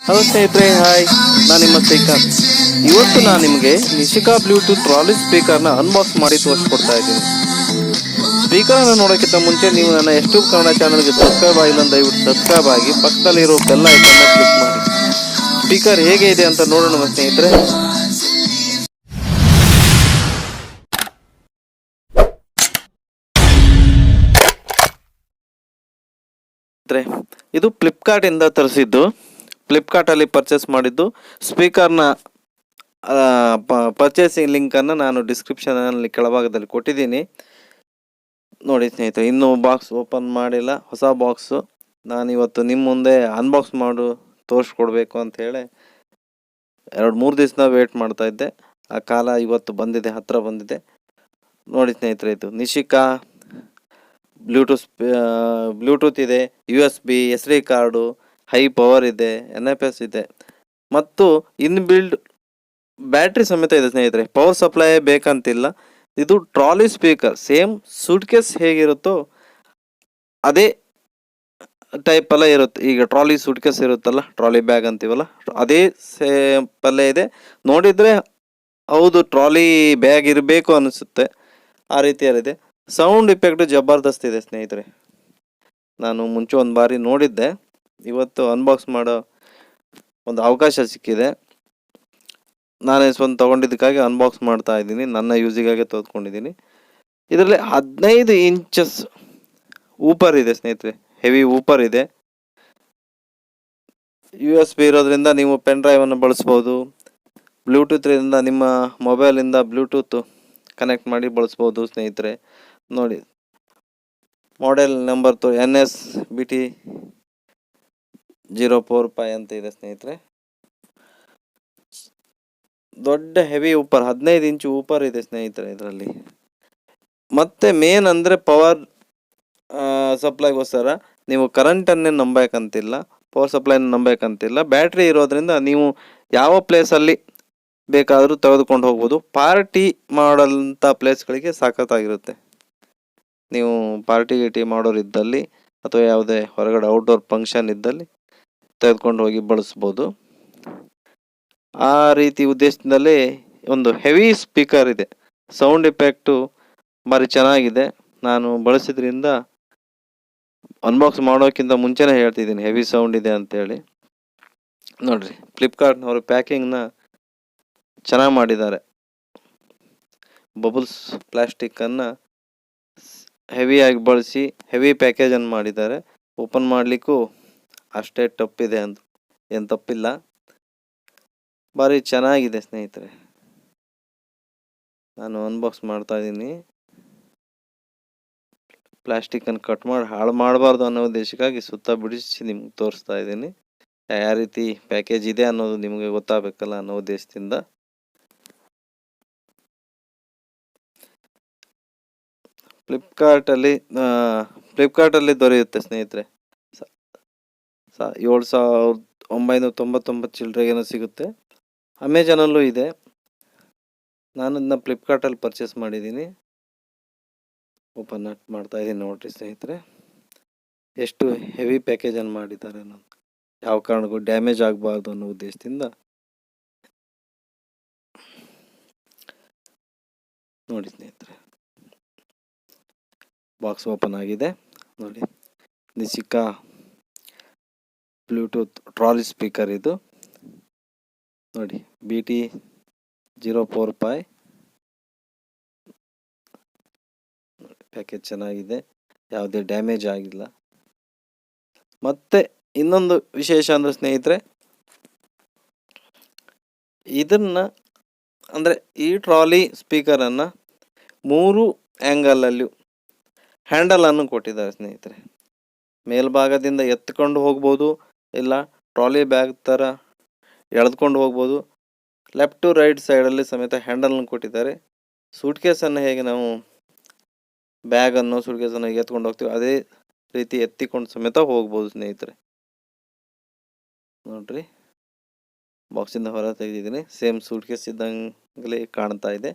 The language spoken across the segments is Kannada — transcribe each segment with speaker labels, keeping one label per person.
Speaker 1: ಹಲೋ ಸ್ನೇಹಿತರೆ, ಹಾಯ್. ನಾನು ನಿಮ್ಮ ಶ್ರೀಕಾಂತ್. ಇವತ್ತು ನಾನು ನಿಮಗೆ ನಿಶಿಕಾ ಬ್ಲೂಟೂತ್ ಟ್ರಾಲಿ ಸ್ಪೀಕರ್ನ ಅನ್ಬಾಕ್ಸ್ ಮಾಡಿ ತೋರಿಸ್ಕೊಡ್ತಾ ಇದ್ದೀನಿ. ಸ್ಪೀಕರನ್ನು ನೋಡೋಕ್ಕಿಂತ ಮುಂಚೆ ನೀವು ನನ್ನ YesTube ಕನ್ನಡ ಚಾನಲ್ಗೆ ಸಬ್ಸ್ಕ್ರೈಬ್ ಆಗಿಲ್ಲ ಅಂತ ದಯವಿಟ್ಟು ಸಬ್ಸ್ಕ್ರೈಬ್ ಆಗಿ ಪಕ್ಕದಲ್ಲಿರೋ ಬೆಲ್ ಐಕನ್ನ ಕ್ಲಿಕ್ ಮಾಡಿ. ಸ್ಪೀಕರ್ ಹೇಗೆ ಇದೆ ಅಂತ ನೋಡೋಣ ಸ್ನೇಹಿತರೆ. ಇದು ಫ್ಲಿಪ್ಕಾರ್ಟ್ ಇಂದ ತರಿಸಿದ್ದು. ಫ್ಲಿಪ್ಕಾರ್ಟ್ ಅಲ್ಲಿ ಪರ್ಚೇಸ್ ಮಾಡಿದ್ದು. ಸ್ಪೀಕರ್ನ ಪರ್ಚೇಸಿಂಗ್ ಲಿಂಕನ್ನು ನಾನು ಡಿಸ್ಕ್ರಿಪ್ಷನಲ್ಲಿ ಕೆಳಭಾಗದಲ್ಲಿ ಕೊಟ್ಟಿದ್ದೀನಿ, ನೋಡಿ ಸ್ನೇಹಿತರೆ. ಇನ್ನೂ ಬಾಕ್ಸ್ ಓಪನ್ ಮಾಡಿಲ್ಲ, ಹೊಸ ಬಾಕ್ಸು. ನಾನಿವತ್ತು ನಿಮ್ಮ ಮುಂದೆ ಅನ್ಬಾಕ್ಸ್ ತೋರಿಸ್ಕೊಡ್ಬೇಕು ಅಂತ ಹೇಳಿ 2-3 ದಿವಸ ವೇಟ್ ಮಾಡ್ತಾ ಇದ್ದೆ. ಆ ಕಾಲ ಇವತ್ತು ಬಂದಿದೆ, ಹತ್ರ ಬಂದಿದೆ. ನೋಡಿ ಸ್ನೇಹಿತರೆ, ಇದು ನಿಶಿಕಾ ಬ್ಲೂಟೂತ್ ಇದೆ, USB, SD card, high power ಇದೆ, NFS ಇದೆ ಮತ್ತು ಇನ್ಬಿಲ್ಡ್ ಬ್ಯಾಟ್ರಿ ಸಮೇತ ಇದೆ ಸ್ನೇಹಿತರೆ. ಪವರ್ ಸಪ್ಲೈ ಬೇಕಂತಿಲ್ಲ. ಇದು trolley speaker, same suitcase ಹೇಗಿರುತ್ತೋ ಅದೇ ಟೈಪ್ ಎಲ್ಲ ಇರುತ್ತೆ. ಈಗ ಟ್ರಾಲಿ ಸೂಟ್ ಕೇಸ್ ಇರುತ್ತಲ್ಲ, ಟ್ರಾಲಿ ಬ್ಯಾಗ್ ಅಂತೀವಲ್ಲ, ಅದೇ ಸೇಮ್ ಪಲ್ಲೆ ಇದೆ. ನೋಡಿದ್ರೆ ಹೌದು ಟ್ರಾಲಿ ಬ್ಯಾಗ್ ಇರಬೇಕು ಅನಿಸುತ್ತೆ, ಆ ರೀತಿಯಲ್ಲಿದೆ. ಸೌಂಡ್ ಇಫೆಕ್ಟ್ ಜಬರ್ದಸ್ತ್ ಇದೆ ಸ್ನೇಹಿತರೆ. ನಾನು ಮುಂಚೆ ಒಂದು ಬಾರಿ ನೋಡಿದ್ದೆ, ಇವತ್ತು ಅನ್ಬಾಕ್ಸ್ ಮಾಡೋ ಒಂದು ಅವಕಾಶ ಸಿಕ್ಕಿದೆ. ನಾನೇ ಸ್ವಂತ ತೊಗೊಂಡಿದ್ದಕ್ಕಾಗಿ ಅನ್ಬಾಕ್ಸ್ ಮಾಡ್ತಾ ಇದ್ದೀನಿ, ನನ್ನ ಯೂಸಿಗಾಗಿ ತೆಗೆದುಕೊಂಡಿದ್ದೀನಿ. ಇದರಲ್ಲಿ 15 ಇಂಚಸ್ ಊಪರ್ ಇದೆ ಸ್ನೇಹಿತರೆ, ಹೆವಿ ಊಪರ್ ಇದೆ. USB ಇರೋದ್ರಿಂದ ನೀವು ಪೆನ್ ಡ್ರೈವನ್ನು ಬಳಸ್ಬೋದು. ಬ್ಲೂಟೂತ್ ಇಂದ ನಿಮ್ಮ ಮೊಬೈಲಿಂದ ಬ್ಲೂಟೂತ್ ಕನೆಕ್ಟ್ ಮಾಡಿ ಬಳಸ್ಬೋದು ಸ್ನೇಹಿತರೆ. ನೋಡಿ, ಮಾಡೆಲ್ ನಂಬರ್ NS-BT045 ಅಂತ ಇದೆ ಸ್ನೇಹಿತರೆ. ದೊಡ್ಡ ಹೆವಿ ಊಪರ್, 15 ಇಂಚು ಊಪರ್ ಇದೆ ಸ್ನೇಹಿತರೆ ಇದರಲ್ಲಿ. ಮತ್ತೆ ಮೇನ್ ಅಂದರೆ ಪವರ್ ಸಪ್ಲೈಗೋಸ್ಕರ ನೀವು ಕರೆಂಟನ್ನೇ ನಂಬೇಕಂತಿಲ್ಲ, ಪವರ್ ಸಪ್ಲೈನ ನಂಬೇಕಂತಿಲ್ಲ. ಬ್ಯಾಟ್ರಿ ಇರೋದ್ರಿಂದ ನೀವು ಯಾವ ಪ್ಲೇಸಲ್ಲಿ ಬೇಕಾದರೂ ತೆಗೆದುಕೊಂಡು ಹೋಗ್ಬೋದು. ಪಾರ್ಟಿ ಮಾಡೋಂಥ ಪ್ಲೇಸ್ಗಳಿಗೆ ಸಖತ್ತಾಗಿರುತ್ತೆ. ನೀವು ಪಾರ್ಟಿ ಮಾಡೋರಿದ್ದಲ್ಲಿ ಅಥವಾ ಯಾವುದೇ ಹೊರಗಡೆ ಔಟ್ಡೋರ್ ಫಂಕ್ಷನ್ ಇದ್ದಲ್ಲಿ ತೆಗೆದುಕೊಂಡು ಹೋಗಿ ಬಳಸ್ಬೋದು. ಆ ರೀತಿ ಉದ್ದೇಶದಿಂದಲೇ ಒಂದು ಹೆವಿ ಸ್ಪೀಕರ್ ಇದೆ. ಸೌಂಡ್ ಇಫೆಕ್ಟು ಭಾರಿ ಚೆನ್ನಾಗಿದೆ. ನಾನು ಬಳಸಿದ್ರಿಂದ ಅನ್ಬಾಕ್ಸ್ ಮಾಡೋಕ್ಕಿಂತ ಮುಂಚೆನೇ ಹೇಳ್ತಿದ್ದೀನಿ ಹೆವಿ ಸೌಂಡ್ ಇದೆ ಅಂತೇಳಿ. ನೋಡ್ರಿ, ಫ್ಲಿಪ್ಕಾರ್ಟ್ನವರು ಪ್ಯಾಕಿಂಗ್ನ ಚೆನ್ನಾಗಿ ಮಾಡಿದ್ದಾರೆ. ಬಬಲ್ಸ್ ಪ್ಲಾಸ್ಟಿಕ್ಕನ್ನು ಹೆವಿಯಾಗಿ ಬಳಸಿ ಹೆವಿ ಪ್ಯಾಕೇಜನ್ನು ಮಾಡಿದ್ದಾರೆ. ಓಪನ್ ಮಾಡಲಿಕ್ಕೂ ಅಷ್ಟೇ ಟಪ್ಪಿದೆ ಅಂತ ಏನು ತಪ್ಪಿಲ್ಲ, ಭಾರಿ ಚೆನ್ನಾಗಿದೆ ಸ್ನೇಹಿತರೆ. ನಾನು ಅನ್ಬಾಕ್ಸ್ ಮಾಡ್ತಾ ಇದ್ದೀನಿ. ಪ್ಲಾಸ್ಟಿಕ್ಕನ್ನು ಕಟ್ ಮಾಡಿ ಹಾಳು ಮಾಡಬಾರ್ದು ಅನ್ನೋ ಉದ್ದೇಶಕ್ಕಾಗಿ ಸುತ್ತ ಬಿಡಿಸಿ ನಿಮ್ಗೆ ತೋರಿಸ್ತಾ ಇದ್ದೀನಿ. ಯಾವ ರೀತಿ ಪ್ಯಾಕೇಜ್ ಇದೆ ಅನ್ನೋದು ನಿಮಗೆ ಗೊತ್ತಾಗಬೇಕಲ್ಲ ಅನ್ನೋ ಉದ್ದೇಶದಿಂದ. ಫ್ಲಿಪ್ಕಾರ್ಟಲ್ಲಿ ದೊರೆಯುತ್ತೆ ಸ್ನೇಹಿತರೆ. 7,999 ಚಿಲ್ಲರೆಗೇನೋ ಸಿಗುತ್ತೆ. ಅಮೆಜಾನಲ್ಲೂ ಇದೆ. ನಾನು ಇದನ್ನ ಫ್ಲಿಪ್ಕಾರ್ಟಲ್ಲಿ ಪರ್ಚೇಸ್ ಮಾಡಿದ್ದೀನಿ. ಓಪನ್ ಮಾಡ್ತಾ ಇದ್ದೀನಿ ನೋಡ್ರಿ ಸ್ನೇಹಿತರೆ, ಎಷ್ಟು ಹೆವಿ ಪ್ಯಾಕೇಜನ್ನು ಮಾಡಿದ್ದಾರೆ ಅನ್ನೋದು. ಯಾವ ಕಾರಣಕ್ಕೂ ಡ್ಯಾಮೇಜ್ ಆಗಬಾರ್ದು ಅನ್ನೋ ಉದ್ದೇಶದಿಂದ. ನೋಡಿ ಸ್ನೇಹಿತರೆ, ಬಾಕ್ಸ್ ಓಪನ್ ಆಗಿದೆ. ನೋಡಿ, ನಿಶಿಕಾ ಬ್ಲೂಟೂತ್ ಟ್ರಾಲಿ ಸ್ಪೀಕರ್ ಇದು. ನೋಡಿ, BT045 ಪ್ಯಾಕೇಜ್ ಚೆನ್ನಾಗಿದೆ, ಯಾವುದೇ ಡ್ಯಾಮೇಜ್ ಆಗಿಲ್ಲ. ಮತ್ತೆ ಇನ್ನೊಂದು ವಿಶೇಷ ಅಂದರೆ ಸ್ನೇಹಿತರೆ, ಇದನ್ನ ಅಂದರೆ ಈ ಟ್ರಾಲಿ ಸ್ಪೀಕರನ್ನು 3 ಆ್ಯಂಗಲಲ್ಲೂ ಹ್ಯಾಂಡಲನ್ನು ಕೊಟ್ಟಿದ್ದಾರೆ ಸ್ನೇಹಿತರೆ. ಮೇಲ್ಭಾಗದಿಂದ ಎತ್ಕೊಂಡು ಹೋಗ್ಬೋದು, ಇಲ್ಲ ಟ್ರಾಲಿ ಬ್ಯಾಗ್ ಥರ ಎಳೆದುಕೊಂಡು ಹೋಗ್ಬೋದು. ಲೆಫ್ಟ್ ಟು ರೈಟ್ ಸೈಡಲ್ಲಿ ಸಮೇತ ಹ್ಯಾಂಡಲನ್ನು ಕೊಟ್ಟಿದ್ದಾರೆ. ಸೂಟ್ ಕೇಸನ್ನು ಹೇಗೆ ನಾವು ಬ್ಯಾಗನ್ನು ಸೂಟ್ ಕೇಸನ್ನು ಎತ್ಕೊಂಡು ಹೋಗ್ತೀವಿ ಅದೇ ರೀತಿ ಎತ್ತಿಕೊಂಡು ಸಮೇತ ಹೋಗ್ಬೋದು ಸ್ನೇಹಿತರೆ. ನೋಡ್ರಿ, ಬಾಕ್ಸಿಂದ ಹೊರ ತೆಗೆದಿದ್ದೀನಿ. ಸೇಮ್ ಸೂಟ್ ಕೇಸ್ ಇದ್ದಂಗಲೇ ಕಾಣ್ತಾ ಇದೆ.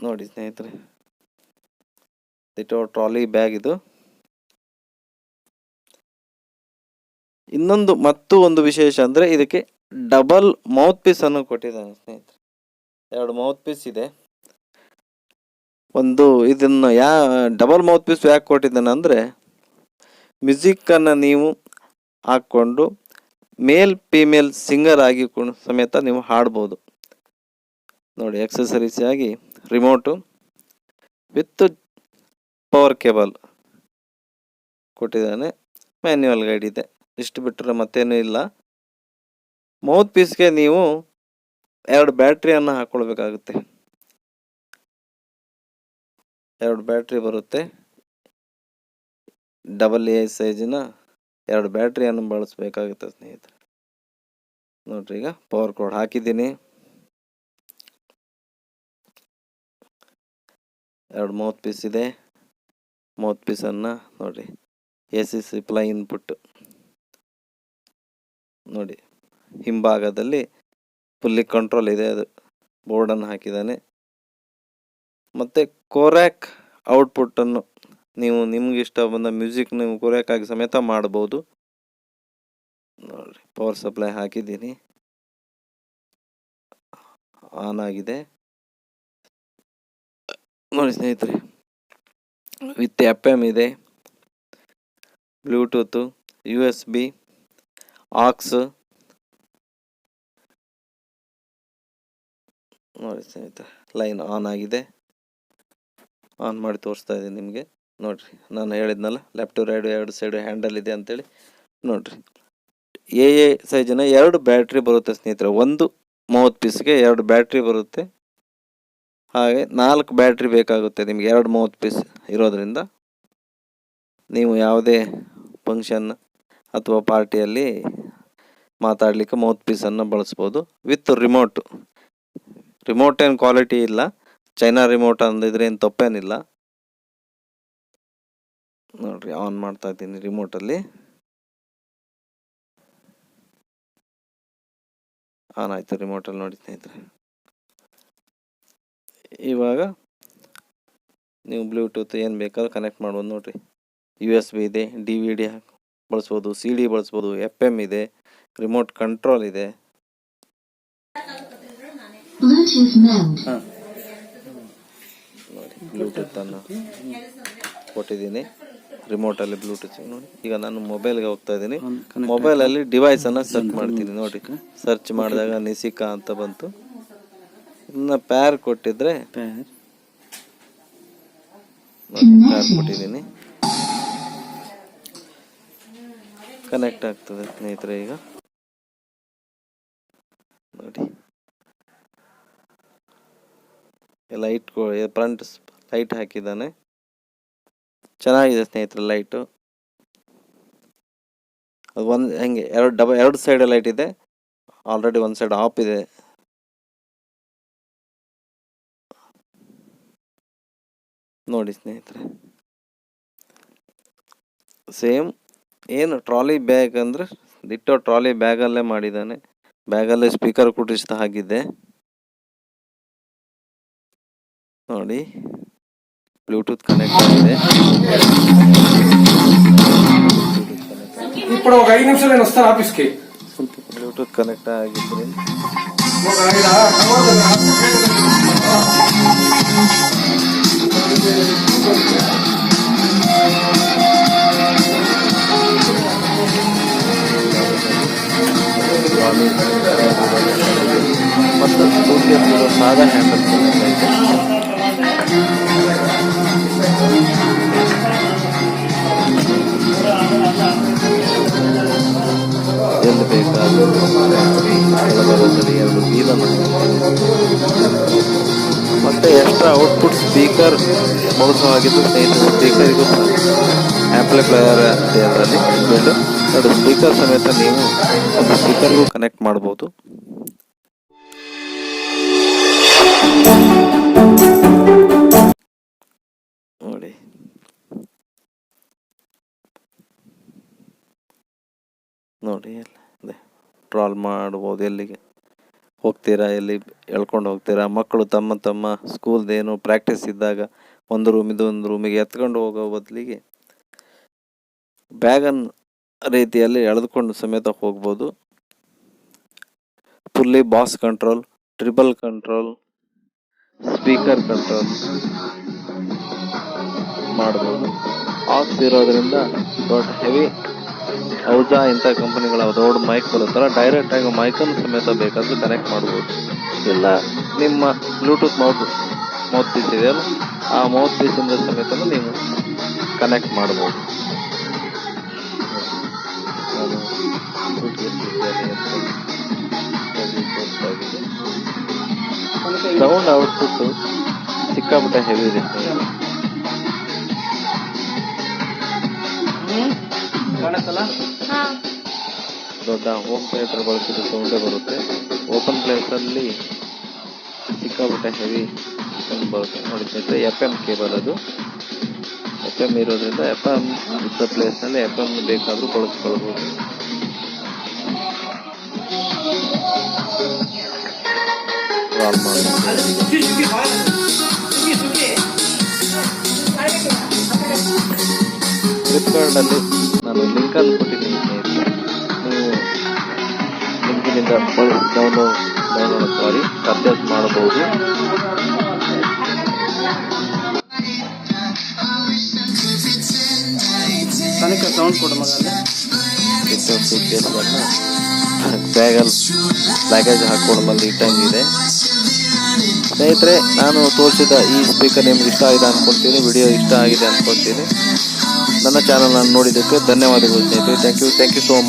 Speaker 1: ನೋಡಿ ಸ್ನೇಹಿತರೆ, ಟ್ರಾಲಿ ಬ್ಯಾಗ್ ಇದು. ಇನ್ನೊಂದು ಒಂದು ವಿಶೇಷ ಅಂದರೆ ಇದಕ್ಕೆ ಡಬಲ್ ಮೌತ್ ಪೀಸನ್ನು ಕೊಟ್ಟಿದ್ದಾನೆ ಸ್ನೇಹಿತರೆ. 2 ಮೌತ್ ಪೀಸ್ ಇದೆ. ಇದನ್ನು ಡಬಲ್ ಮೌತ್ ಪೀಸ್ ಯಾಕೆ ಕೊಟ್ಟಿದ್ದಾನೆ ಅಂದರೆ, ಮ್ಯೂಸಿಕ್ಕನ್ನು ನೀವು ಹಾಕ್ಕೊಂಡು ಮೇಲ್ ಫೀಮೇಲ್ ಸಿಂಗರ್ ಆಗಿ ಸಮೇತ ನೀವು ಹಾಡ್ಬೋದು ನೋಡಿ. ಎಕ್ಸಸರೀಸ್ ಆಗಿ ರಿಮೋಟು ವಿತ್ ಪವರ್ ಕೇಬಲ್ ಕೊಟ್ಟಿದ್ದಾನೆ. ಮ್ಯಾನ್ಯುವಲ್ ಗೈಡ್ ಇದೆ. ಇಷ್ಟು ಬಿಟ್ಟರೆ ಮತ್ತೇನೂ ಇಲ್ಲ. ಮೌತ್ ಪೀಸ್ಗೆ ನೀವು 2 ಬ್ಯಾಟ್ರಿಯನ್ನು ಹಾಕ್ಕೊಳ್ಬೇಕಾಗುತ್ತೆ. 2 ಬ್ಯಾಟ್ರಿ ಬರುತ್ತೆ. AA ಸೈಜಿನ 2 ಬ್ಯಾಟ್ರಿಯನ್ನು ಬಳಸಬೇಕಾಗುತ್ತೆ ಸ್ನೇಹಿತರೆ. ನೋಡ್ರಿ, ಈಗ ಪವರ್ ಕೋಡ್ ಹಾಕಿದ್ದೀನಿ. 2 ಮೌತ್ ಪೀಸ್ ಇದೆ. ಮೌತ್ ಪೀಸನ್ನು ನೋಡಿ, AC ಸಪ್ಲೈ ಇನ್ಪುಟ್ ನೋಡಿ, ಹಿಂಭಾಗದಲ್ಲಿ ಫುಲ್ಲಿ ಕಂಟ್ರೋಲ್ ಇದೆ. ಅದು ಬೋರ್ಡನ್ನು ಹಾಕಿದ್ದಾನೆ. ಮತ್ತು ಕೋರ್ಯಾಕ್ ಔಟ್ಪುಟ್ಟನ್ನು ನೀವು ನಿಮ್ಗೆ ಇಷ್ಟ ಬಂದ ಮ್ಯೂಸಿಕ್ ನೀವು ಕೋರ್ಯಾಕ್ ಆಗಿ ಸಮೇತ ಮಾಡ್ಬೋದು ನೋಡಿ. ಪವರ್ ಸಪ್ಲೈ ಹಾಕಿದ್ದೀನಿ, ಆನ್ ಆಗಿದೆ ನೋಡಿ ಸ್ನೇಹಿತರೆ. ವಿತ್ FM ಇದೆ, ಬ್ಲೂಟೂತ್, USB, ಆಕ್ಸ್ ನೋಡಿ ಸ್ನೇಹಿತರೆ. ಲೈನ್ ಆನ್ ಆಗಿದೆ. ಆನ್ ಮಾಡಿ ತೋರಿಸ್ತಾ ಇದ್ದೀನಿ ನಿಮಗೆ ನೋಡ್ರಿ. ನಾನು ಹೇಳಿದ್ನಲ್ಲ, left to right 2 side handle ಇದೆ ಅಂತೇಳಿ ನೋಡ್ರಿ. AA ಸೈಜಿನ 2 ಬ್ಯಾಟ್ರಿ ಬರುತ್ತೆ ಸ್ನೇಹಿತರೆ. ಒಂದು ಮೌತ್ ಪೀಸ್ಗೆ 2 ಬ್ಯಾಟ್ರಿ ಬರುತ್ತೆ. ಹಾಗೆ 4 ಬ್ಯಾಟ್ರಿ ಬೇಕಾಗುತ್ತೆ ನಿಮಗೆ. 2 ಮೌತ್ ಪೀಸ್ ಇರೋದ್ರಿಂದ ನೀವು ಯಾವುದೇ ಫಂಕ್ಷನ್ ಅಥವಾ ಪಾರ್ಟಿಯಲ್ಲಿ ಮಾತಾಡಲಿಕ್ಕೆ ಮೌತ್ ಪೀಸನ್ನು ಬಳಸ್ಬೋದು. ವಿತ್ ರಿಮೋಟ್ ಏನು ಕ್ವಾಲಿಟಿ ಇಲ್ಲ, ಚೈನಾ ರಿಮೋಟ್ ಅಂದಿದ್ರೆ ಏನು ತಪ್ಪೇನಿಲ್ಲ ನೋಡ್ರಿ. ಆನ್ ಮಾಡ್ತಾ ಇದ್ದೀನಿ ರಿಮೋಟಲ್ಲಿ. ಆನ್ ಆಯಿತು ರಿಮೋಟಲ್ಲಿ ನೋಡಿ ಸ್ನೇಹಿತರೆ. ಇವಾಗ ನೀವು ಬ್ಲೂಟೂತ್ ಏನು ಬೇಕಾದ್ರೂ ಕನೆಕ್ಟ್ ಮಾಡ್ಬೋದು ನೋಡ್ರಿ. USB ಇದೆ, DVD ಬಳಸ್ಬೋದು, CD ಬಳಸ್ಬೋದು, FM ಇದೆ, ರಿಮೋಟ್ ಕಂಟ್ರೋಲ್ ಇದೆ. ನೋಡಿ, ಬ್ಲೂಟೂತನ್ನು ಕೊಟ್ಟಿದ್ದೀನಿ ರಿಮೋಟಲ್ಲಿ. ಬ್ಲೂಟೂತ್ ನೋಡಿ. ಈಗ ನಾನು ಮೊಬೈಲ್ಗೆ ಹೋಗ್ತಾ ಇದ್ದೀನಿ. ಮೊಬೈಲಲ್ಲಿ ಡಿವೈಸನ್ನು ಸರ್ಚ್ ಮಾಡ್ತೀನಿ ನೋಡಿ. ಸರ್ಚ್ ಮಾಡಿದಾಗ ನಿಶಿಕಾ ಅಂತ ಬಂತು. ಇನ್ನು ಪ್ಯಾರ್ ಕೊಟ್ಟಿದ್ರೆ ಪ್ಯಾರ್ ಕೊಟ್ಟಿದ್ದೀನಿ. ಕನೆಕ್ಟ್ ಆಗ್ತದೆ ಸ್ನೇಹಿತರೆ. ಈಗ ನೋಡಿ, ಲೈಟ್ ಫ್ರಂಟ್ ಲೈಟ್ ಹಾಕಿದ್ದಾನೆ. ಚೆನ್ನಾಗಿದೆ ಸ್ನೇಹಿತರೆ ಲೈಟು. ಅದು ಹೆಂಗೆ 2 ಸೈಡ್ ಲೈಟ್ ಇದೆ. ಆಲ್ರೆಡಿ ಒಂದು ಸೈಡ್ ಆಫ್ ಇದೆ. ನೋಡಿ ಸ್ನೇಹಿತರೆ, ಸೇಮ್ ಏನು ಟ್ರಾಲಿ ಬ್ಯಾಗ್ ಅಂದರೆ ದಿಟ್ಟೋ ಟ್ರಾಲಿ ಬ್ಯಾಗಲ್ಲೇ ಮಾಡಿದ್ದಾನೆ. ಬ್ಯಾಗಲ್ಲೇ ಸ್ಪೀಕರ್ ಕೂಡಿಸ್ತಾ ಹಾಕಿದ್ದೆ ನೋಡಿ. ಬ್ಲೂಟೂತ್ ಕನೆಕ್ಟ್ ಆಗಿದೆ. ಬ್ಲೂಟೂತ್ ಕನೆಕ್ಟ್ ಆಗಿದ್ರೆ ಮತ್ತು ಸಾದಾ ಹ್ಯಾಂಡಲ್ ಎಲ್ಲಿ ಬೇಕಾದರೂ ಕೆಳಭಾಗದಲ್ಲಿ 2 ವೀಲನ್ನು ಮತ್ತು ಎಕ್ಸ್ಟ್ರಾ ಔಟ್ಪುಟ್ ಸ್ಪೀಕರ್ ಬಳಸವಾಗಿದ್ದು ಸ್ನೇಹಿತರೆ. ಸ್ಪೀಕರಿಗೂ ಆಂಪ್ಲಿಫೈಯರ್ ಇದೆ ಅದರಲ್ಲಿ. 2 ಸ್ಪೀಕರ್ ಸಮೇತ ನೀವು ಒಂದು ಸ್ಪೀಕರ್ಗೂ ಕನೆಕ್ಟ್ ಮಾಡ್ಬೋದು. ನೋಡಿ, ನೋಡಿ ಅದೇ ಟ್ರಾಲ್ ಮಾಡ್ಬೋದು. ಎಲ್ಲಿಗೆ ಹೋಗ್ತೀರಾ, ಎಲ್ಲಿ ಎಳ್ಕೊಂಡು ಹೋಗ್ತೀರಾ, ಮಕ್ಕಳು ತಮ್ಮ ಸ್ಕೂಲ್ದೇನು ಪ್ರಾಕ್ಟೀಸ್ ಇದ್ದಾಗ ಒಂದು ರೂಮಿಗೆ ಎತ್ಕೊಂಡು ಹೋಗೋ ಬದಲಿಗೆ ಬ್ಯಾಗನ್ನು ರೀತಿಯಲ್ಲಿ ಎಳೆದುಕೊಂಡು ಸಮೇತ ಹೋಗ್ಬೋದು. Fully boss control, triple control, speaker control ಮಾಡ್ಬೋದು. ಆಕ್ಸ್ ಇರೋದ್ರಿಂದ ದೊಡ್ಡ ಹೆವಿ ಔಜಾ ಇಂಥ ಕಂಪನಿಗಳ ದೊಡ್ಡ ಮೈಕ್ ಬರುತ್ತಲ್ಲ, ಡೈರೆಕ್ಟ್ ಆಗಿ ಮೈಕನ್ನು ಸಮೇತ ಬೇಕಾದ್ರೆ ಕನೆಕ್ಟ್ ಮಾಡ್ಬೋದು. ಇಲ್ಲ ನಿಮ್ಮ ಬ್ಲೂಟೂತ್ ಮೌತ್ ಪೀಸ್ ಇದೆಯಲ್ಲ, ಆ ಮೌತ್ ಪೀಸಿಂದ ಸಮೇತ ನೀವು ಕನೆಕ್ಟ್ ಮಾಡ್ಬೋದು. ಸೌಂಡ್ ಔಟ್ಪುಟ್ ಸಿಕ್ಕಾಪಟ್ಟೆ ಹೆವಿ ಇದೆ. ದೊಡ್ಡ ಹೋಮ್ ಥಿಯೇಟರ್ ಬಳಸಿದ ಸೌಂಡೇ ಬರುತ್ತೆ. ಓಪನ್ ಪ್ಲೇಸಲ್ಲಿ ಸಿಕ್ಕಾಪಟ್ಟೆ ಹೆವಿ ಸೌಂಡ್ ಬರುತ್ತೆ ನೋಡಿ ಸ್ನೇಹಿತರೆ. FM ಕೇಬಲ್ ಅದು. FM ಇರೋದ್ರಿಂದ FM ಇದ್ದ ಪ್ಲೇಸ್ನಲ್ಲಿ FM ಬೇಕಾದರೂ ಬಳಸ್ಕೊಳ್ಬೋದು. ಫ್ಲಿಪ್ಕಾರ್ಟಲ್ಲಿ ನಾನು ಲಿಂಕನ್ನು ಕೊಟ್ಟಿದ್ದೀನಿ ಸ್ನೇಹಿತರೆ, ನೀವು ಲಿಂಕಿನಿಂದ ಪರ್ಚೇಸ್ ಮಾಡಬಹುದು. ಸೌಂಡ್ ಕೊಡು ಮಗ. ಬ್ಯಾಗೇಜ್ ಹಾಕೊಳ್ಳುವಲ್ಲಿ ಇಟ್ಟಂಗಿದೆ ಸ್ನೇಹಿತರೆ. ನಾನು ತೋರಿಸಿದ ಈ ಸ್ಪೀಕರ್ ನಿಮ್ಗೆ ಇಷ್ಟ ಆಗಿದೆ ಅನ್ಕೊಳ್ತೀನಿ, ವಿಡಿಯೋ ಇಷ್ಟ ಆಗಿದೆ ಅನ್ಕೊಳ್ತೀನಿ. ನನ್ನ ಚಾನಲ್ ನಾನು ನೋಡಿದ್ದಕ್ಕೆ ಧನ್ಯವಾದಗಳು ಸ್ನೇಹಿತರೆ. Thank you so much.